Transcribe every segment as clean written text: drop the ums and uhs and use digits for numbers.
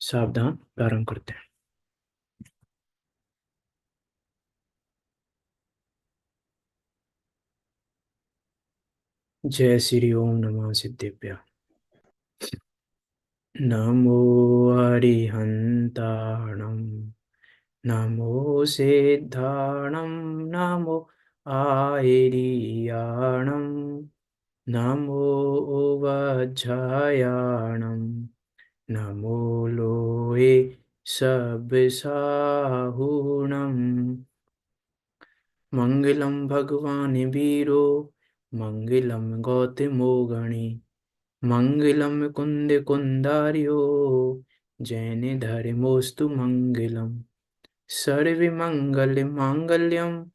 सावधान, प्रारंभ करते हैं। जय श्री ओम नमः सिद्धेभ्य। नमो अरिहंताणं, नमो सिद्धाणं, नमो आयरियाणं, नमो वज्रायाणं, नमो लोहे सबसाहुणम्। मंगलम भगवान वीरो, मंगलम गौतमो गणे, मंगलम कुंद कुंदार्यो, जैन धर्मोस्तु मंगलम। सर्वमंगल मांगल्यम,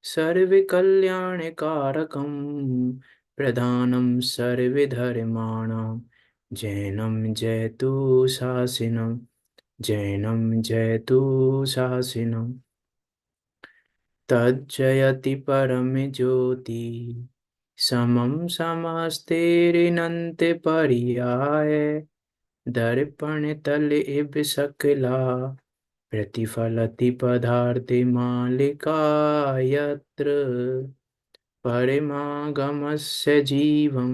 सर्वकल्याणकारकम, प्रधानम सर्वधर्माणां, जैनम जयतु शासनम, जैनम जयतु शासनम। तज्जयति परमज्योति, समं समस्तेरिनन्त पर्याय, दर्पणतल इव सकला, प्रतिफलति पदार्थे मालिका यत्र, परमागमस्य जीवं,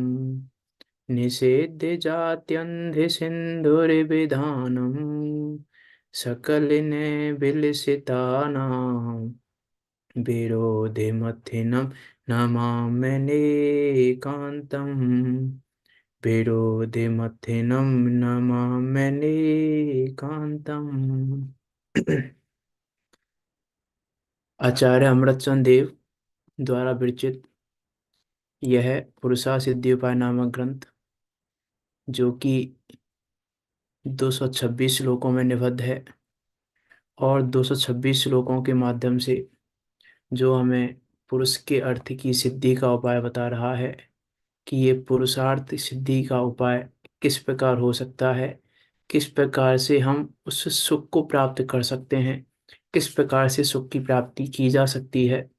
निषेध्य जात्यन्धसिन्धुर्विधानम्, सकलिनेबिलसितानां, विरोधिमथिनं नमाम्यनेकान्तम्, विरोधिमथिनं नमाम्यनेकान्तम्। आचार्य अमृतचंद देव द्वारा विरचित यह पुरुषा सिद्धि उपाय नामक ग्रंथ, जो कि 226 श्लोकों में निबद्ध है, और 226 श्लोकों के माध्यम से जो हमें पुरुष के अर्थ की सिद्धि का उपाय बता रहा है कि ये पुरुषार्थ सिद्धि का उपाय किस प्रकार हो सकता है, किस प्रकार से हम उस सुख को प्राप्त कर सकते हैं, किस प्रकार से सुख की प्राप्ति की जा सकती है,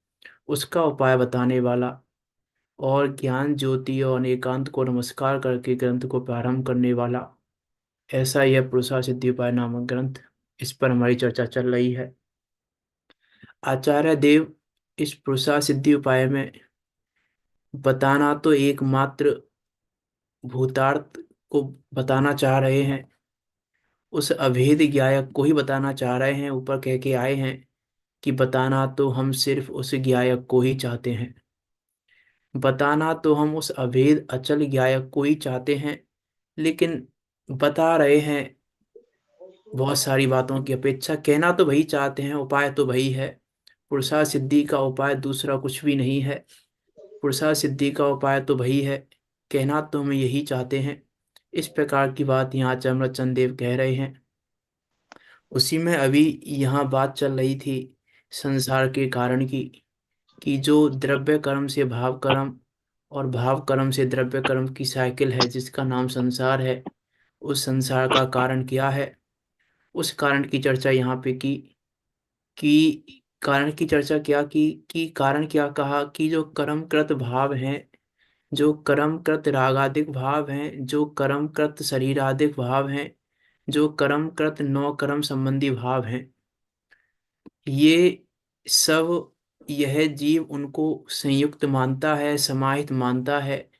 उसका उपाय बताने वाला और ज्ञान ज्योति और एकांत को नमस्कार करके ग्रंथ को प्रारंभ करने वाला, ऐसा यह पुरुषा सिद्धि उपाय नामक ग्रंथ, इस पर हमारी चर्चा चल रही है। आचार्य देव इस पुरुषा सिद्धि उपाय में बताना तो एकमात्र भूतार्थ को बताना चाह रहे हैं, उस अभेद ज्ञायक को ही बताना चाह रहे हैं। ऊपर कह के आए हैं कि बताना तो हम सिर्फ उस ज्ञायक को ही चाहते हैं, बताना तो हम उस अभेद अचल ज्ञायक को ही चाहते हैं, लेकिन बता रहे हैं बहुत सारी बातों की अपेक्षा। कहना तो वही चाहते हैं, उपाय तो वही है। पुरुषा सिद्धि का उपाय दूसरा कुछ भी नहीं है, पुरुषा सिद्धि का उपाय तो वही है, कहना तो हम यही चाहते हैं। इस प्रकार की बात यहाँ चमरचंद देव कह रहे हैं। उसी में अभी यहाँ बात चल रही थी संसार के कारण की, कि जो द्रव्य कर्म से भाव कर्म और भाव कर्म से द्रव्य कर्म की साइकिल है, जिसका नाम संसार है, उस संसार का कारण क्या है, उस कारण की चर्चा यहाँ पे की। कारण की चर्चा क्या की कि कारण क्या कहा कि जो कर्मकृत भाव हैं, जो कर्मकृत रागादिक भाव हैं, जो कर्मकृत शरीरादिक भाव हैं, जो कर्मकृत नौ कर्म संबंधी भाव हैं, ये सब यह जीव उनको संयुक्त मानता है, समाहित मानता है,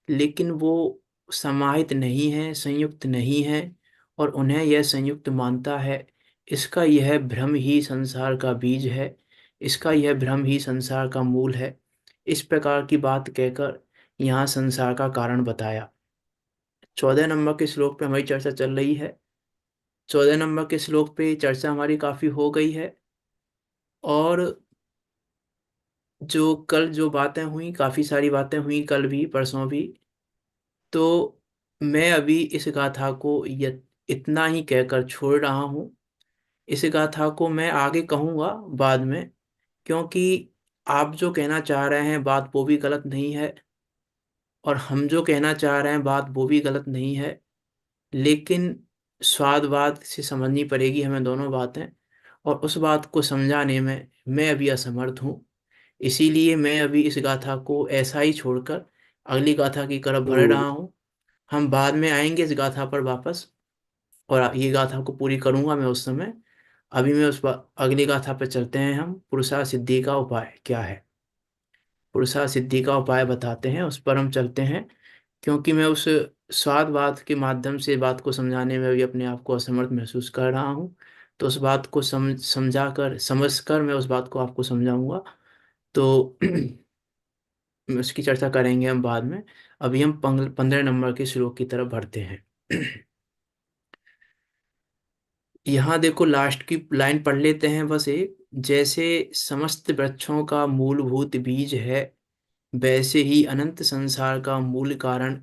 लेकिन वो समाहित नहीं है, संयुक्त नहीं है, और उन्हें यह संयुक्त मानता है। इसका यह भ्रम ही संसार का बीज है, इसका यह भ्रम ही संसार का मूल है। इस प्रकार की बात कहकर यहाँ संसार का कारण बताया। 14 नंबर के श्लोक पे हमारी चर्चा चल रही है। 14 नंबर के श्लोक पे चर्चा हमारी काफी हो गई है, और जो कल जो बातें हुई, काफी सारी बातें हुई कल भी परसों भी। तो मैं अभी इस गाथा को इतना ही कहकर छोड़ रहा हूँ। इस गाथा को मैं आगे कहूँगा बाद में, क्योंकि आप जो कहना चाह रहे हैं बात वो भी गलत नहीं है, और हम जो कहना चाह रहे हैं बात वो भी गलत नहीं है, लेकिन स्वादवाद से समझनी पड़ेगी हमें दोनों बातें, और उस बात को समझाने में मैं अभी असमर्थ हूँ। इसीलिए मैं अभी इस गाथा को ऐसा ही छोड़कर अगली गाथा की तरफ बढ़ रहा हूँ। हम बाद में आएंगे इस गाथा पर वापस, और ये गाथा को पूरी करूंगा मैं उस समय। अभी मैं अगली गाथा पर चलते हैं। हम पुरुषार्थ सिद्धि का उपाय क्या है, पुरुषार्थ सिद्धि का उपाय बताते हैं, उस पर हम चलते हैं। क्योंकि मैं उस स्वाद बात के माध्यम से बात को समझाने में भी अपने आप को असमर्थ महसूस कर रहा हूँ। तो उस बात को समझा कर समझ कर मैं उस बात को आपको समझाऊंगा। तो उसकी चर्चा करेंगे हम बाद में। अभी हम 15 नंबर के श्लोक की तरफ बढ़ते हैं। यहाँ देखो लास्ट की लाइन पढ़ लेते हैं बस एक। जैसे समस्त वृक्षों का मूलभूत बीज है, वैसे ही अनंत संसार का मूल कारण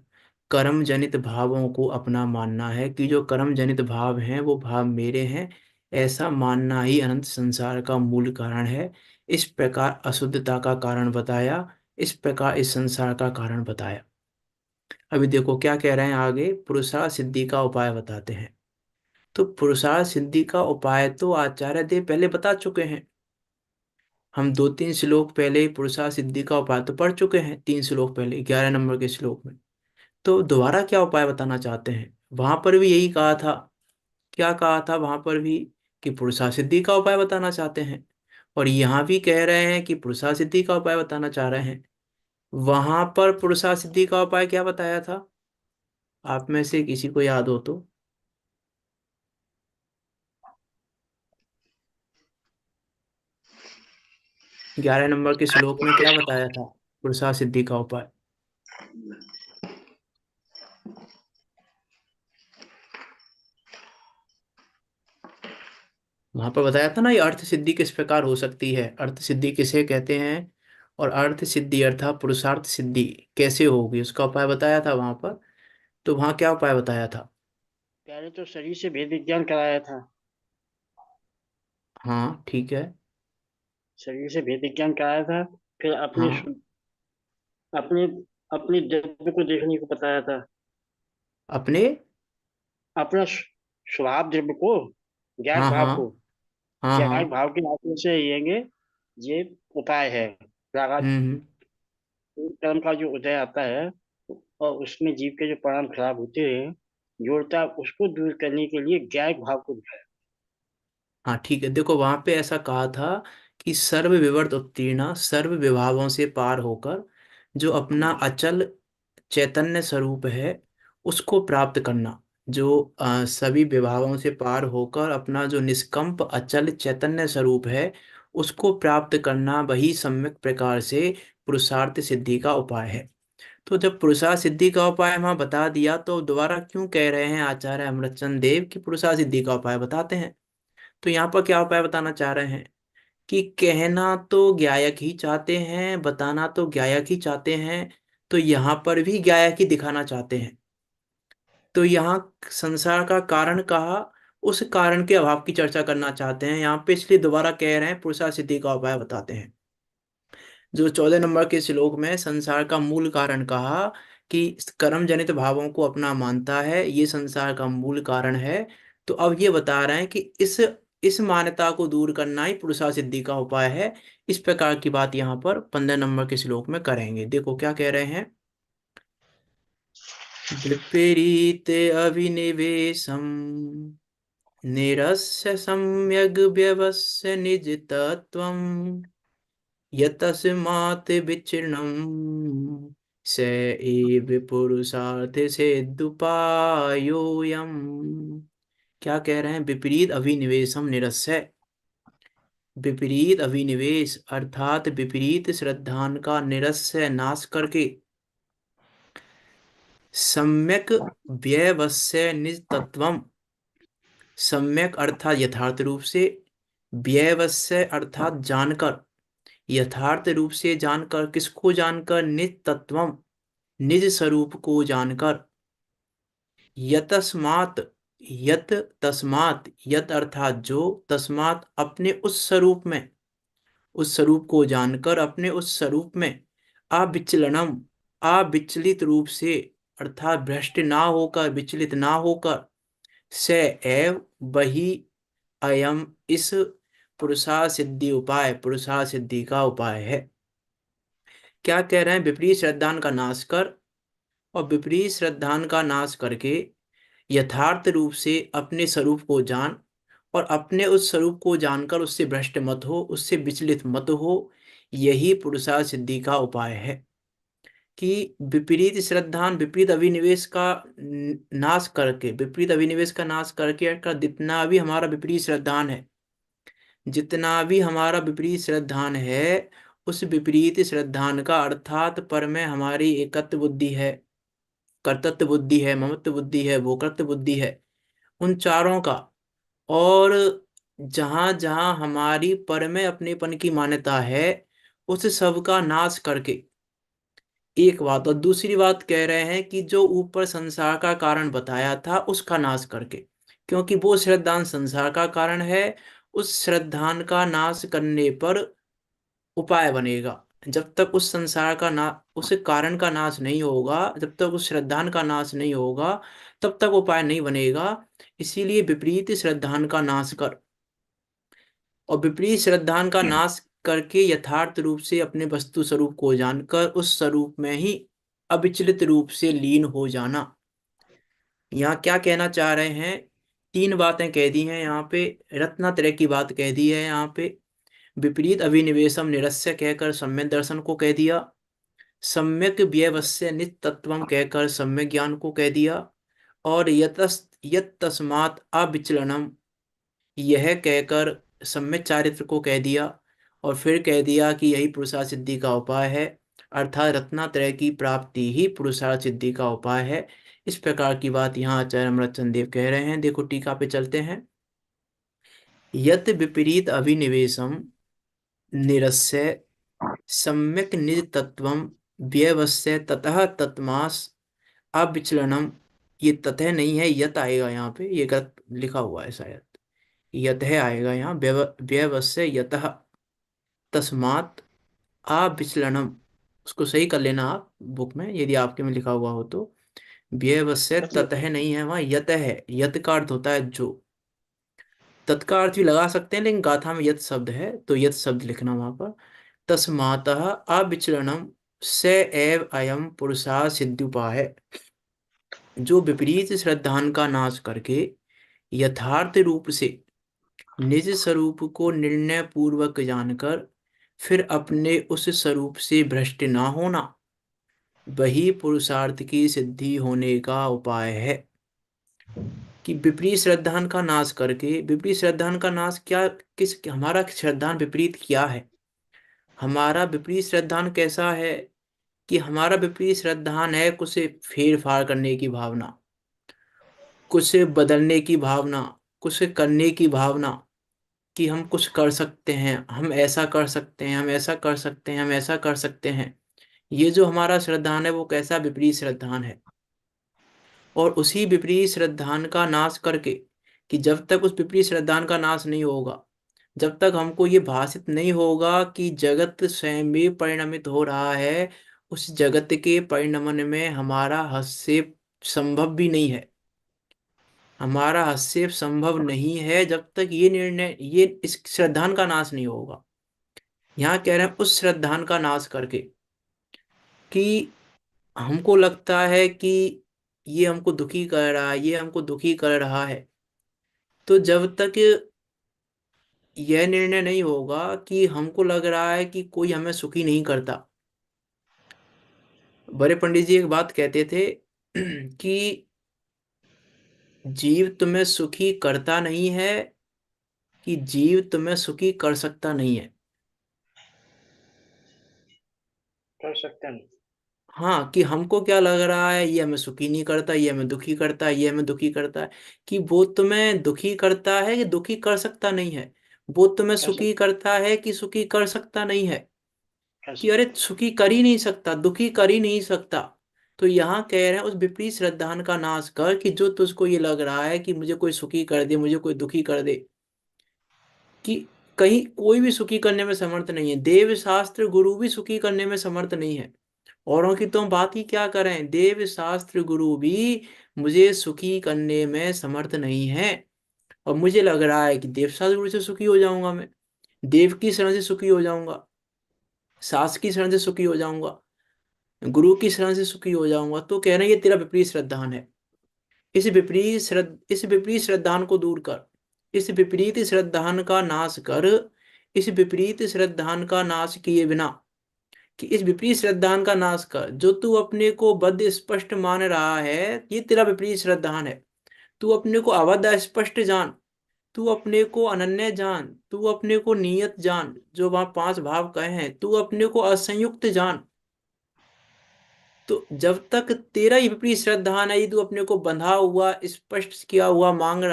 कर्म जनित भावों को अपना मानना है, कि जो कर्म जनित भाव हैं वो भाव मेरे हैं, ऐसा मानना ही अनंत संसार का मूल कारण है। इस प्रकार अशुद्धता का कारण बताया, इस प्रकार इस संसार का कारण बताया। अभी देखो क्या कह रहे हैं आगे, पुरुषार्थ सिद्धि का उपाय बताते हैं। तो पुरुषार्थ सिद्धि का उपाय तो आचार्य देव पहले बता चुके हैं। हम 2-3 श्लोक पहले ही पुरुषार्थ सिद्धि का उपाय तो पढ़ चुके हैं, 3 श्लोक पहले 11 नंबर के श्लोक में। तो दोबारा क्या उपाय बताना चाहते हैं, वहां पर भी यही कहा था। क्या कहा था वहां पर भी, कि पुरुषार्थ सिद्धि का उपाय बताना चाहते हैं। और यहाँ भी कह रहे हैं कि पुरुषार्थ सिद्धि का उपाय बताना चाह रहे हैं। वहां पर पुरुषार्थ सिद्धि का उपाय क्या बताया था, आप में से किसी को याद हो तो। 11 नंबर के श्लोक में क्या बताया था पुरुषार्थ सिद्धि का उपाय। वहां पर बताया था ना, ये अर्थ सिद्धि किस प्रकार हो सकती है, अर्थ सिद्धि किसे कहते हैं, और अर्थ सिद्धि अर्थात पुरुषार्थ सिद्धि कैसे होगी, उसका उपाय बताया था वहां पर। तो वहां क्या उपाय बताया था। पहले तो शरीर से भेद विज्ञान कराया था। हाँ ठीक है। शरीर से भेद विज्ञान कराया था। फिर हाँ अपने अपने द्रव्य को देखने को बताया था। अपने। अपना स्वभाव द्रव्य को, ज्ञान हाँ भाव हाँ को, हाँ हाँ। ज्ञान भाव के माध्यम से येंगे। ये उपाय है। रागा हम्म। कर्म का जो उदय आता है और उसमें जीव के जो परिणाम खराब होते हैं, जोड़ता उसको दूर करने के लिए ज्ञान भाव को दिखाया। हाँ ठीक है, देखो वहां पे ऐसा कहा था कि सर्व विवर्त उत्तीर्णा, सर्व विभावों से पार होकर जो अपना अचल चैतन्य स्वरूप है उसको प्राप्त करना। जो सभी विभावों से पार होकर अपना जो निष्कंप अचल चैतन्य स्वरूप है उसको प्राप्त करना, वही सम्यक प्रकार से पुरुषार्थ सिद्धि का उपाय है। तो जब पुरुषार्थ सिद्धि का उपाय वहां बता दिया, तो दोबारा क्यों कह रहे हैं आचार्य अमृतचंद देव कि पुरुषार्थ सिद्धि का उपाय बताते हैं। तो यहाँ पर क्या उपाय बताना चाह रहे हैं, कि कहना तो गायक ही चाहते हैं, बताना तो गायक ही चाहते हैं, तो यहाँ पर भी गायक ही दिखाना चाहते हैं। तो यहाँ संसार का कारण कहा, उस कारण के अभाव की चर्चा करना चाहते हैं यहाँ पे, इसलिए दोबारा कह रहे हैं पुरुषार्थ सिद्धि का उपाय बताते हैं। जो 14 नंबर के श्लोक में संसार का मूल कारण कहा, कि कर्म जनित भावों को अपना मानता है, ये संसार का मूल कारण है। तो अब ये बता रहे हैं कि इस मान्यता को दूर करना ही पुरुषार्थ सिद्धि का उपाय है। इस प्रकार की बात यहाँ पर 15 नंबर के श्लोक में करेंगे। देखो क्या कह रहे हैं, विपरीत अभिनिवेशम निरस्य सम्यग् व्यवस्य निज तत्वम् यतस्मात् विचरणम् स एव पुरुषार्थ सिद्धुपायोऽयम्। क्या कह रहे हैं, विपरीत अभिनिवेशम निरस्य। विपरीत अभिनिवेश अर्थात विपरीत श्रद्धान का निरस्य नाश करके, सम्यक व्यवस्य निज तत्वम, सम्यक अर्थात यथार्थ रूप से, व्यवस्य अर्थात जानकर, यथार्थ रूप से जानकर, किसको जानकर, निज तत्वम, निज स्वरूप को जानकर, यतस्मात्, यत तस्मात्, यत अर्थात जो, तस्मात् अपने उस स्वरूप में, उस स्वरूप को जानकर अपने उस स्वरूप में, अविचलनम, अविचलित रूप से, अर्थात भ्रष्ट ना होकर, विचलित ना होकर, स एव वही, अयम इस पुरुषार्थ सिद्धि उपाय, पुरुषार्थ सिद्धि का उपाय है। क्या कह रहे हैं, विपरीत श्रद्धान का नाश कर और विपरीत श्रद्धान का नाश करके यथार्थ रूप से अपने स्वरूप को जान, और अपने उस स्वरूप को जानकर उससे भ्रष्ट मत हो, उससे विचलित मत हो। यही पुरुषार्थ सिद्धि का उपाय है। कि विपरीत श्रद्धान, विपरीत अभिनिवेश का नाश करके, विपरीत अभिनिवेश का नाश करके अर्थात जितना भी हमारा विपरीत श्रद्धान है, जितना भी हमारा विपरीत श्रद्धान है, उस विपरीत श्रद्धान का अर्थात पर में हमारी एकत्व बुद्धि है, कर्तृत्व बुद्धि है, ममत्व बुद्धि है, भोक्तृत्व बुद्धि है, उन चारों का। और जहां जहां हमारी पर में अपनेपन की मान्यता है, उस सब का नाश करके, एक बात। और दूसरी बात कह रहे हैं कि जो ऊपर संसार का कारण बताया था उसका नाश करके, क्योंकि वो श्रद्धान संसार का कारण है। उस श्रद्धान का नाश करने पर उपाय बनेगा। जब तक उस संसार का ना उस कारण का नाश नहीं होगा, जब तक उस श्रद्धान का नाश नहीं होगा, तब तक उपाय नहीं बनेगा। इसीलिए विपरीत श्रद्धान का नाश कर, और विपरीत श्रद्धान का नाश करके यथार्थ रूप से अपने वस्तु स्वरूप को जानकर उस स्वरूप में ही अविचलित रूप से लीन हो जाना। यहाँ क्या कहना चाह रहे हैं? तीन बातें कह दी हैं यहाँ पे। रत्नात्रय की बात कह दी है यहाँ पे। विपरीत अभिनिवेशम निरस्य कहकर सम्यक दर्शन को कह दिया। सम्यक व्यवस्य नित तत्वम कहकर सम्यक ज्ञान को कह दिया। और यत तस्मात् अविचलनम, यह कहकर सम्यक चारित्र को कह दिया। और फिर कह दिया कि यही पुरुषार्थ सिद्धि का उपाय है, अर्थात रत्नात्रय की प्राप्ति ही पुरुषार्थ सिद्धि का उपाय है। इस प्रकार की बात यहाँ आचार्य अमृतचंद देव कह रहे हैं। देखो टीका पे चलते हैं। यत विपरीत अभिनिवेशम निरस्य सम्यक निज तत्वम व्यवस्य ततः तत्मास अविचलनम। ये ततः नहीं है, यत आएगा यहाँ पे, ये गलत लिखा हुआ है शायद। यतः आएगा यहाँ, व्यवस्य यतः तस्मात् अविचलनम। उसको सही कर लेना आप बुक में, यदि आपके में लिखा हुआ हो तो। व्यवस्य ततः नहीं है वहाँ, यत है। यत का अर्थ होता है जो। तत् का अर्थ भी लगा सकते हैं, लेकिन गाथा में यत शब्द है तो यत शब्द लिखना वहां पर। तस्मातः अविचलनम स एव अयम पुरुषार्थ सिद्ध्युपाय, जो विपरीत श्रद्धान का नाश करके यथार्थ रूप से निज स्वरूप को निर्णय पूर्वक जानकर फिर अपने उस स्वरूप से भ्रष्ट ना होना, वही पुरुषार्थ की सिद्धि होने का उपाय है। कि विपरीत श्रद्धान का नाश करके, विपरीत श्रद्धान का नाश क्या, किस, हमारा श्रद्धान विपरीत क्या है? हमारा विपरीत श्रद्धान कैसा है? कि हमारा विपरीत श्रद्धान है कुछ फेर फार करने की भावना, कुछ बदलने की भावना, कुछ करने की भावना, कि हम कुछ कर सकते हैं, हम ऐसा कर सकते हैं, हम ऐसा कर सकते हैं, हम ऐसा कर सकते हैं। ये जो हमारा श्रद्धान है वो कैसा विपरीत श्रद्धान है। और उसी विपरीत श्रद्धान का नाश करके, कि जब तक उस विपरीत श्रद्धान का नाश नहीं होगा, जब तक हमको ये भाषित नहीं होगा कि जगत स्वयं में परिणमित हो रहा है, उस जगत के परिणमन में हमारा हस्तक्षेप संभव भी नहीं है, हमारा हस्तक्षेप संभव नहीं है, जब तक ये निर्णय, ये इस श्रद्धान का नाश नहीं होगा। यहाँ कह रहे हैं उस श्रद्धान का नाश करके, कि हमको लगता है कि ये हमको दुखी कर रहा है, ये हमको दुखी कर रहा है, तो जब तक यह निर्णय नहीं होगा कि हमको लग रहा है कि कोई हमें सुखी नहीं करता। बड़े पंडित जी एक बात कहते थे कि जीव तुम्हें सुखी करता नहीं है, कि जीव तुम्हें सुखी कर सकता नहीं है। कर सकते हैं। हाँ, कि हमको क्या लग रहा है, ये हमें सुखी नहीं करता, ये हमें दुखी करता है, ये हमें दुखी करता है। कि वो तुम्हें दुखी करता है कि दुखी कर सकता नहीं है? वो तुम्हें कर सुखी सकते करता है कि सुखी कर सकता नहीं है? कर कि अरे सकते हैं। सुखी कर ही नहीं सकता, दुखी कर ही नहीं सकता। तो यहाँ कह रहे हैं उस विपरीत श्रद्धान का नाश कर, कि जो तुझको ये लग रहा है कि मुझे कोई सुखी कर दे, मुझे कोई दुखी कर दे, कि कहीं कोई भी सुखी करने में समर्थ नहीं है। देव शास्त्र गुरु भी सुखी करने में समर्थ नहीं है। औरों की तो हम बात ही क्या करें, देव शास्त्र गुरु भी मुझे सुखी करने में समर्थ नहीं है। और मुझे लग रहा है कि देव शास्त्र गुरु से सुखी हो जाऊंगा मैं, देव की शरण से सुखी हो जाऊंगा, सास की शरण से सुखी हो जाऊंगा। गुरु की शरण से सुखी हो जाऊंगा। तो कह रहे हैं ये तेरा विपरीत श्रद्धान है। इस विपरीत श्रद्धान को दूर कर। इस विपरीत श्रद्धान का नाश कर। इस विपरीत श्रद्धान का नाश किए बिना, कि इस विपरीत श्रद्धान का नाश कर। जो तू अपने को बद्ध स्पष्ट मान रहा है, ये तेरा विपरीत श्रद्धान है। तू अपने को अबद्ध स्पष्ट जान। तू अपने को अनन्य जान। तू अपने को नियत जान, जो वहां पांच भाव कहे हैं। तू अपने को असंयुक्त जान। तो जब तक तेरा ही विपरीत श्रद्धान है, ये तू अपने को बंधा हुआ, स्पष्ट किया हुआ मान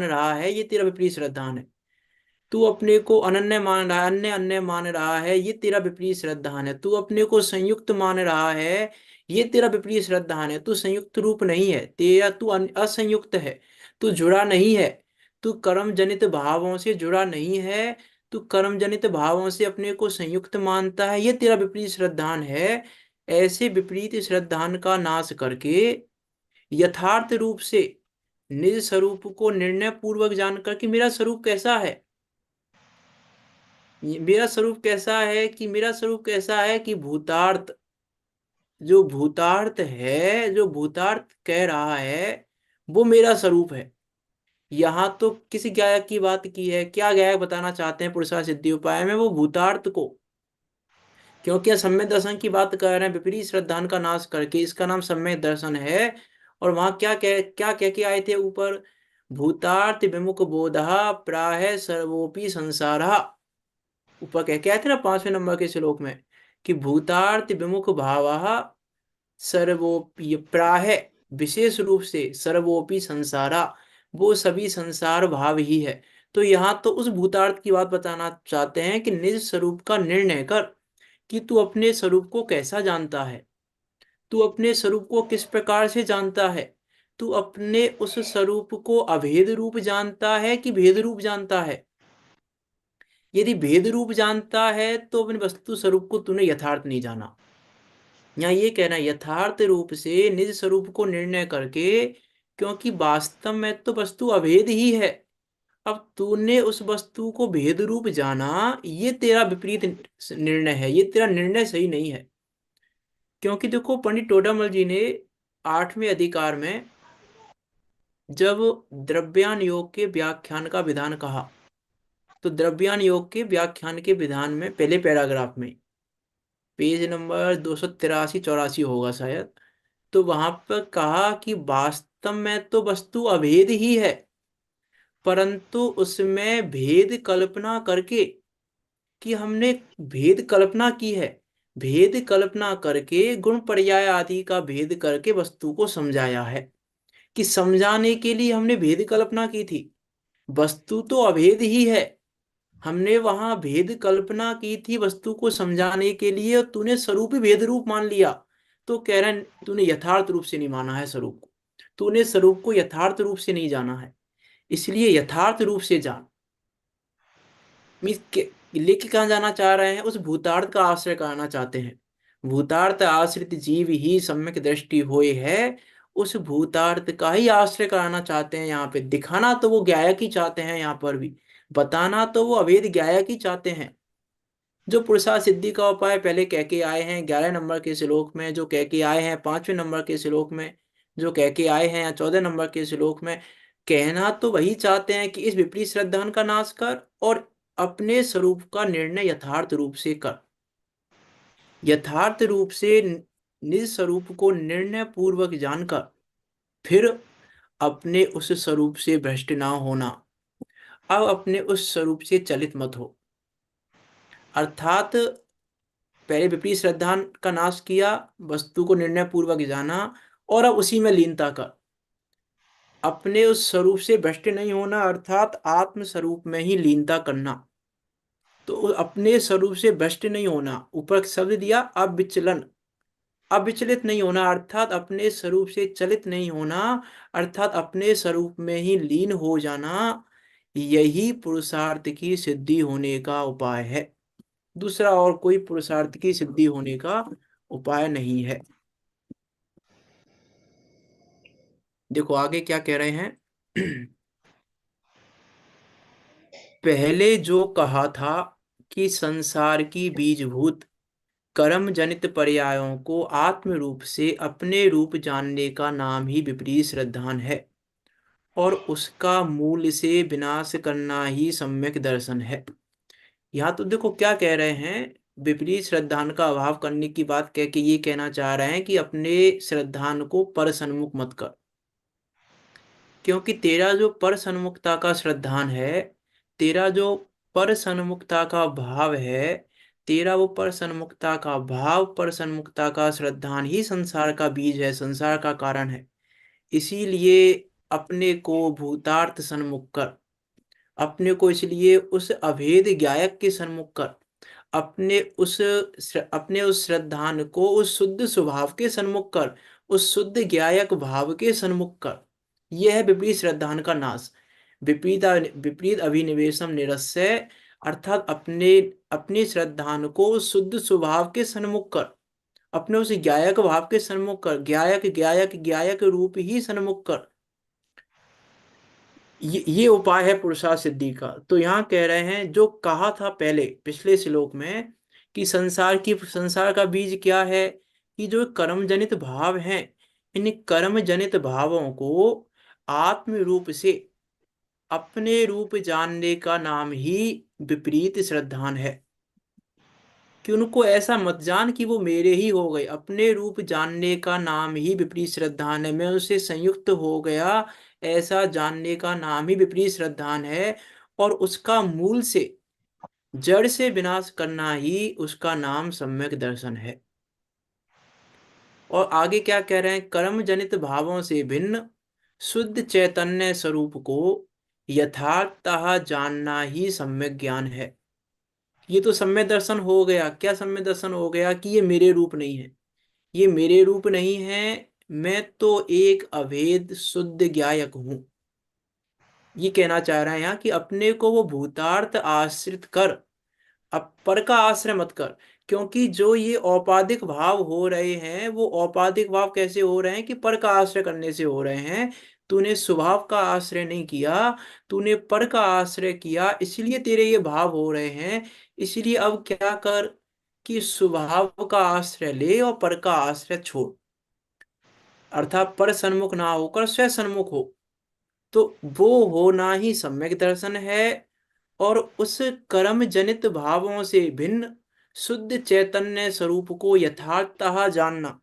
रहा है, ये तेरा विपरीत श्रद्धान है। तू अपने को अनन्य मान रहा है, अन्य अन्य मान रहा है, ये तेरा विपरीत श्रद्धान है। तू अपने को संयुक्त मान रहा है, ये तेरा विपरीत श्रद्धान है। तू संयुक्त रूप नहीं है तेरा, तू असंयुक्त है। तू जुड़ा नहीं है। तू कर्म जनित भावों से जुड़ा नहीं है। तू कर्म जनित भावों से अपने को संयुक्त मानता है, ये तेरा विपरीत श्रद्धान है। ऐसे विपरीत श्रद्धान का नाश करके यथार्थ रूप से निज स्वरूप को निर्णय पूर्वक जानकर कि मेरा स्वरूप कैसा है। मेरा स्वरूप कैसा है, कि मेरा स्वरूप कैसा है कि भूतार्थ, जो भूतार्थ है, जो भूतार्थ कह रहा है, वो मेरा स्वरूप है। यहाँ तो किस गायक की बात की है, क्या गायक बताना चाहते हैं पुरुषार्थ सिद्धि उपाय में? वो भूतार्थ को, क्योंकि यह सम्यक दर्शन की बात कर रहे हैं विपरीत श्रद्धान का नाश करके, इसका नाम सम्यक दर्शन है। और वहां क्या कह के आए थे ऊपर? भूतार्थ विमुख बोधा प्राह सर्वोपि संसारा। ऊपर कह के आए थे ना 5वें नंबर के श्लोक में, कि भूतार्थ विमुख भाव सर्वोपि प्राह, विशेष रूप से सर्वोपि संसारा, वो सभी संसार भाव ही है। तो यहाँ तो उस भूतार्थ की बात बताना चाहते हैं कि निज स्वरूप का निर्णय कर, कि तू अपने स्वरूप को कैसा जानता है। तू अपने स्वरूप को किस प्रकार से जानता है। तू अपने उस स्वरूप को अभेद रूप जानता है कि भेद रूप जानता है। यदि भेद रूप जानता है तो अपने वस्तु स्वरूप को तूने यथार्थ नहीं जाना। यहाँ ये कहना है यथार्थ रूप से निज स्वरूप को निर्णय करके, क्योंकि वास्तव में तो वस्तु अभेद ही है। अब तूने उस वस्तु को भेद रूप जाना, ये तेरा विपरीत निर्णय है, ये तेरा निर्णय सही नहीं है। क्योंकि देखो पंडित टोडामल जी ने 8वें अधिकार में जब द्रव्यान योग के व्याख्यान का विधान कहा, तो द्रव्यान योग के व्याख्यान के विधान में पहले पैराग्राफ में, पेज नंबर 283-84 होगा शायद, तो वहां पर कहा कि वास्तव में तो वस्तु अभेद ही है, परंतु उसमें भेद कल्पना करके, कि हमने भेद कल्पना की है, भेद कल्पना करके गुण पर्याय आदि का भेद करके वस्तु को समझाया है। कि समझाने के लिए हमने भेद कल्पना की थी, वस्तु तो अभेद ही है। हमने वहां भेद कल्पना की थी वस्तु को समझाने के लिए, और तूने स्वरूप ही भेद रूप मान लिया। तो कह रहा है तूने यथार्थ रूप से नहीं माना है स्वरूप को। तूने स्वरूप को यथार्थ रूप से नहीं जाना है, इसलिए यथार्थ रूप से जान। मीन्स लेके कहाँ जाना चाह रहे हैं? उस भूतार्थ का आश्रय कराना चाहते हैं। भूतार्थ आश्रित जीव ही सम्यक दृष्टि होए है। उस भूतार्थ का ही आश्रय कराना चाहते हैं। यहाँ पे दिखाना तो वो गायक ही चाहते हैं, यहाँ पर भी बताना तो वो अभेद गायक ही चाहते हैं। जो पुरुषार्थ सिद्धि का उपाय पहले कह के आए हैं 11 नंबर के श्लोक में, जो कह के आए हैं 5वें नंबर के श्लोक में, जो कह के आए हैं 14 नंबर के श्लोक में, कहना तो वही चाहते हैं कि इस विपरीत श्रद्धान का नाश कर और अपने स्वरूप का निर्णय यथार्थ रूप से कर। यथार्थ रूप से निज स्वरूप को निर्णय पूर्वक जानकर फिर अपने उस स्वरूप से भ्रष्ट ना होना। अब अपने उस स्वरूप से चलित मत हो। अर्थात पहले विपरीत श्रद्धा का नाश किया, वस्तु को निर्णय पूर्वक जाना, और अब उसी में लीनता कर। अपने उस स्वरूप से भ्रष्ट नहीं होना, अर्थात आत्म स्वरूप में ही लीनता करना। तो अपने स्वरूप से भ्रष्ट नहीं होना, ऊपर शब्द दिया अविचलन, अविचलित नहीं होना, अर्थात अपने स्वरूप से चलित नहीं होना, अर्थात अपने स्वरूप में ही लीन हो जाना। यही पुरुषार्थ की सिद्धि होने का उपाय है। दूसरा और कोई पुरुषार्थ की सिद्धि होने का उपाय नहीं है। देखो आगे क्या कह रहे हैं। पहले जो कहा था कि संसार की बीजभूत कर्म जनित पर्यायों को आत्म रूप से अपने रूप जानने का नाम ही विपरीत श्रद्धान है, और उसका मूल से विनाश करना ही सम्यक दर्शन है। यहाँ तो देखो क्या कह रहे हैं, विपरीत श्रद्धान का अभाव करने की बात कह के ये कहना चाह रहे हैं कि अपने श्रद्धान को पर सन्मुख मत कर, क्योंकि तेरा जो पर सन्मुखता का श्रद्धान है, तेरा जो पर सन्मुखता का भाव है, तेरा वो पर सन्मुखता का भाव, पर सन्मुखता का श्रद्धान ही संसार का बीज है, संसार का कारण है। इसीलिए अपने को भूतार्थ सन्मुख कर, अपने को इसलिए उस अभेद ज्ञायक के सन्मुख कर, अपने उस श्रद्धान को उस शुद्ध स्वभाव के सन्मुख कर, उस शुद्ध ज्ञायक भाव के सन्मुख कर। यह है विपरीत श्रद्धान का नाश। विपरीत विपरीत अभिनिवेशम निरस्य, अर्थात अपने अपनी श्रद्धान को उस शुद्ध स्वभाव के सन्मुख कर, अपने उस ज्ञायक भाव के सन्मुख कर, ज्ञायक ज्ञायक ज्ञायक रूप ही सन्मुख कर। ये उपाय है पुरुषार्थ सिद्धि का। तो यहाँ कह रहे हैं जो कहा था पहले पिछले श्लोक में कि संसार का बीज क्या है, कि जो कर्म जनित भाव हैं, इन कर्म जनित भावों को आत्म रूप से अपने रूप जानने का नाम ही विपरीत श्रद्धान है। कि उनको ऐसा मत जान कि वो मेरे ही हो गए, अपने रूप जानने का नाम ही विपरीत श्रद्धान है, मैं उससे संयुक्त हो गया, ऐसा जानने का नाम ही विपरीत श्रद्धान है। और उसका मूल से, जड़ से विनाश करना ही उसका नाम सम्यक दर्शन है। और आगे क्या कह रहे हैं, कर्म जनित भावों से भिन्न शुद्ध चैतन्य स्वरूप को यथार्थतः जानना ही सम्यक ज्ञान है। ये तो सम्यक दर्शन हो गया। क्या सम्यक दर्शन हो गया, कि ये मेरे रूप नहीं है, ये मेरे रूप नहीं है, मैं तो एक अभेद शुद्ध ज्ञायक हूं। ये कहना चाह रहे हैं यहाँ कि अपने को वो भूतार्थ आश्रित कर, अब पर का आश्रय मत कर। क्योंकि जो ये औपाधिक भाव हो रहे हैं, वो औपाधिक भाव कैसे हो रहे हैं, कि पर का आश्रय करने से हो रहे हैं। तूने स्वभाव का आश्रय नहीं किया, तूने पर का आश्रय किया, इसलिए तेरे ये भाव हो रहे हैं। इसलिए अब क्या कर, कि स्वभाव का आश्रय ले और पर का आश्रय छोड़, अर्थात पर सन्मुख ना होकर स्व सन्मुख हो। तो वो होना ही सम्यक दर्शन है। और उस कर्म जनित भावों से भिन्न शुद्ध चैतन्य स्वरूप को यथार्थतः जानना,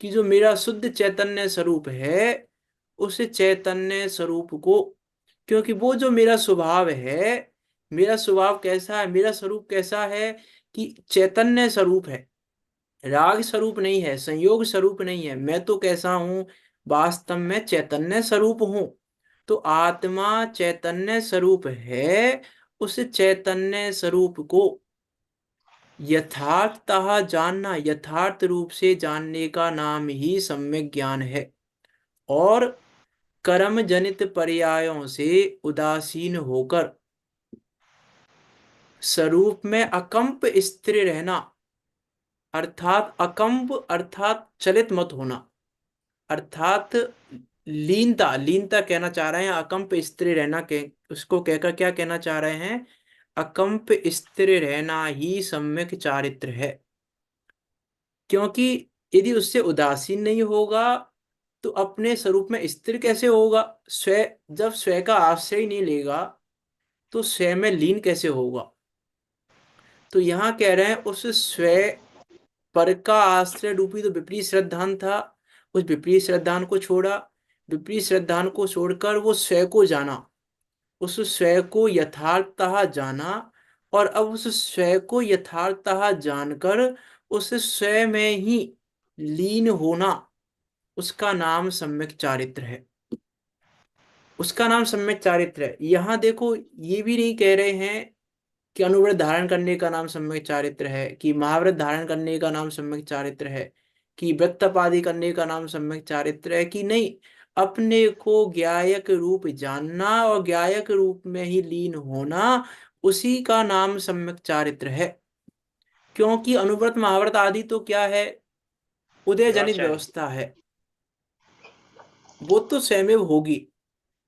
कि जो मेरा शुद्ध चैतन्य स्वरूप है, उस चैतन्य स्वरूप को, क्योंकि वो जो मेरा स्वभाव है, मेरा स्वभाव कैसा है, मेरा स्वरूप कैसा है, कि चैतन्य स्वरूप है, राग स्वरूप नहीं है, संयोग स्वरूप नहीं है। मैं तो कैसा हूं, वास्तव में चैतन्य स्वरूप हूं। तो आत्मा चैतन्य स्वरूप है, उस चैतन्य स्वरूप को यथार्थतः जानना, यथार्थ रूप से जानने का नाम ही सम्यक ज्ञान है। और कर्म जनित पर्यायों से उदासीन होकर स्वरूप में अकंप स्थिर रहना, अर्थात अकंप अर्थात चलित मत होना, अर्थात लीनता, लीनता कहना चाह रहे हैं। अकंप स्थिर रहना के उसको कहकर क्या कहना चाह रहे हैं, अकंप स्थिर रहना ही सम्यक चारित्र है। क्योंकि यदि उससे उदासीन नहीं होगा, तो अपने स्वरूप में स्थिर कैसे होगा, जब स्व का आश्रय ही नहीं लेगा, तो स्व में लीन कैसे होगा। तो यहाँ कह रहे हैं उस स्व पर का आश्रय रूपी तो विपरीत श्रद्धान था, उस विपरीत श्रद्धान को छोड़ा, विपरीत श्रद्धान को छोड़कर वो स्व को जाना, उस स्व को यथार्थतः जाना। और अब उस स्व को यथार्थतः जानकर उस स्व में ही लीन होना, उसका नाम सम्यक चारित्र है, उसका नाम सम्यक चारित्र है। यहाँ देखो ये भी नहीं कह रहे हैं कि अनुव्रत धारण करने का नाम सम्यक चारित्र है, कि महाव्रत धारण करने का नाम सम्यक चारित्र है, कि व्रत तप आदि करने का नाम सम्यक चारित्र है, कि नहीं, अपने को ज्ञायक रूप जानना और ज्ञायक रूप में ही लीन होना, उसी का नाम सम्यक चारित्र है। क्योंकि अनुव्रत महाव्रत आदि तो क्या है, उदय जनित दुराचार है। व्यवस्था है, वो तो स्वयं होगी,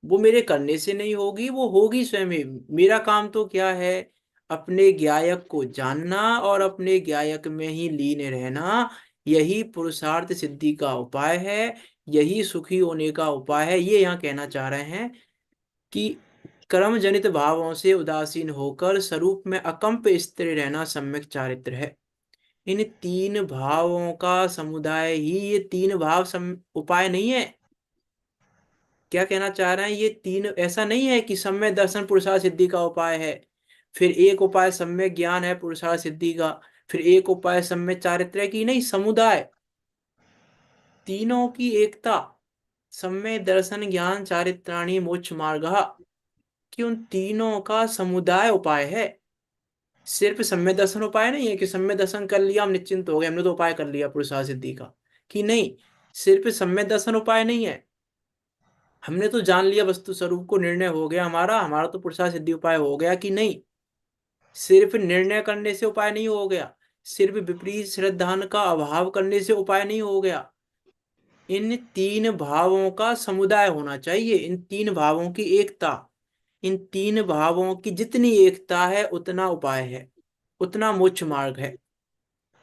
वो मेरे करने से नहीं होगी, वो होगी स्वयं। मेरा काम तो क्या है, अपने गायक को जानना और अपने गायक में ही लीन रहना, यही पुरुषार्थ सिद्धि का उपाय है, यही सुखी होने का उपाय है। ये यहाँ कहना चाह रहे हैं कि कर्म जनित भावों से उदासीन होकर स्वरूप में अकंप स्थिर रहना सम्यक चारित्र है। इन तीन भावों का समुदाय ही, ये तीन भाव उपाय नहीं है। क्या कहना चाह रहे हैं, ये तीन ऐसा नहीं है कि सम्यक दर्शन पुरुषार्थ सिद्धि का उपाय है, फिर एक उपाय सम्यक ज्ञान है पुरुषार्थ सिद्धि का, फिर एक उपाय सम्यक चारित्र्य की, नहीं, समुदाय, तीनों की एकता, सम्यक दर्शन ज्ञान चारित्राणी मोक्ष मार्ग, कि उन तीनों का समुदाय उपाय है। सिर्फ सम्यक दर्शन उपाय नहीं है कि सम्यक दर्शन कर लिया हम निश्चिंत हो गए, हमने तो उपाय कर लिया पुरुषार्थ सिद्धि का, कि नहीं, सिर्फ सम्यक दर्शन उपाय नहीं है, हमने तो जान लिया वस्तु स्वरूप को, निर्णय हो गया हमारा, हमारा तो पुरुषार्थ सिद्धि उपाय हो गया, कि नहीं, सिर्फ निर्णय करने से उपाय नहीं हो गया, सिर्फ विपरीत श्रद्धान का अभाव करने से उपाय नहीं हो गया, इन तीन भावों का समुदाय होना चाहिए, इन तीन भावों की एकता, इन तीन भावों की जितनी एकता है उतना उपाय है, उतना मोक्ष मार्ग है।